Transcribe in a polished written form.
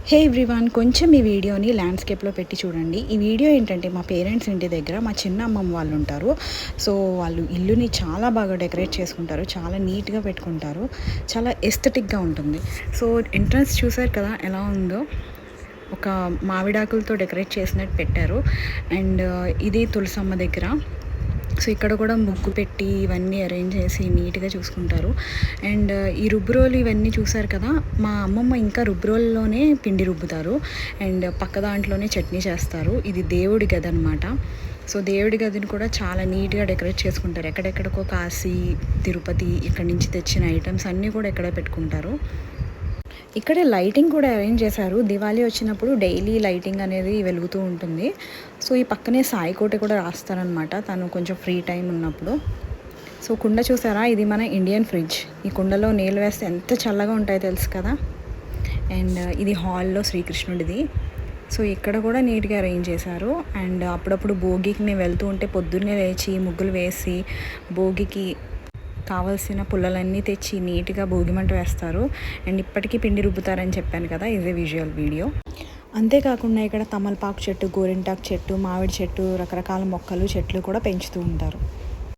హే everyone, కొంచెం ఈ వీడియోని ల్యాండ్స్కేప్లో పెట్టి చూడండి. ఈ వీడియో ఏంటంటే మా పేరెంట్స్ ఇంటి దగ్గర మా చిన్న అమ్మమ్మ వాళ్ళు ఉంటారు. సో వాళ్ళు ఇల్లుని చాలా బాగా డెకరేట్ చేసుకుంటారు, చాలా నీట్గా పెట్టుకుంటారు, చాలా ఎస్థెటిక్గా ఉంటుంది. సో ఎంట్రన్స్ చూసారు కదా ఎలా ఉందో, ఒక మామిడాకులతో డెకరేట్ చేసినట్టు పెట్టారు. అండ్ ఇది తులసమ్మ దగ్గర. సో ఇక్కడ కూడా ముగ్గు పెట్టి ఇవన్నీ అరేంజ్ చేసి నీట్గా చూసుకుంటారు. అండ్ ఈ రుబ్బురోలు ఇవన్నీ చూసారు కదా, మా అమ్మమ్మ ఇంకా రుబ్బురోలులోనే పిండి రుబ్బుతారు అండ్ పక్క దాంట్లోనే చట్నీ చేస్తారు. ఇది దేవుడి గది అనమాట. సో దేవుడి గదిని కూడా చాలా నీట్గా డెకరేట్ చేసుకుంటారు. ఎక్కడెక్కడికో కాశీ, తిరుపతి ఇక్కడి నుంచి తెచ్చిన ఐటమ్స్ అన్నీ కూడా ఎక్కడ పెట్టుకుంటారు. ఇక్కడే లైటింగ్ కూడా అరేంజ్ చేశారు. దివాళీ వచ్చినప్పుడు డైలీ లైటింగ్ అనేది వెలుగుతూ ఉంటుంది. సో ఈ పక్కనే సాయికోట కూడా రాస్తారనమాట తను కొంచెం ఫ్రీ టైం ఉన్నప్పుడు. సో కుండ చూసారా, ఇది మన ఇండియన్ ఫ్రిడ్జ్. ఈ కుండలో నీళ్ళు వేస్తే ఎంత చల్లగా ఉంటాయో తెలుసు కదా. అండ్ ఇది హాల్లో శ్రీకృష్ణుడిది. సో ఇక్కడ కూడా నీట్గా అరేంజ్ చేశారు. అండ్ అప్పుడప్పుడు భోగికి మేము వెళ్తూ ఉంటే పొద్దున్నే లేచి ముగ్గులు వేసి భోగికి కావాల్సిన పుల్లలన్నీ తెచ్చి నీట్గా భోగిమంట వేస్తారు. అండ్ ఇప్పటికీ పిండి రుబ్బుతారని చెప్పాను కదా, ఇదే విజువల్ వీడియో. అంతేకాకుండా ఇక్కడ తమలపాకు చెట్టు, గోరింటాకు చెట్టు, మామిడి చెట్టు, రకరకాల మొక్కలు చెట్లు కూడా పెంచుతూ ఉంటారు.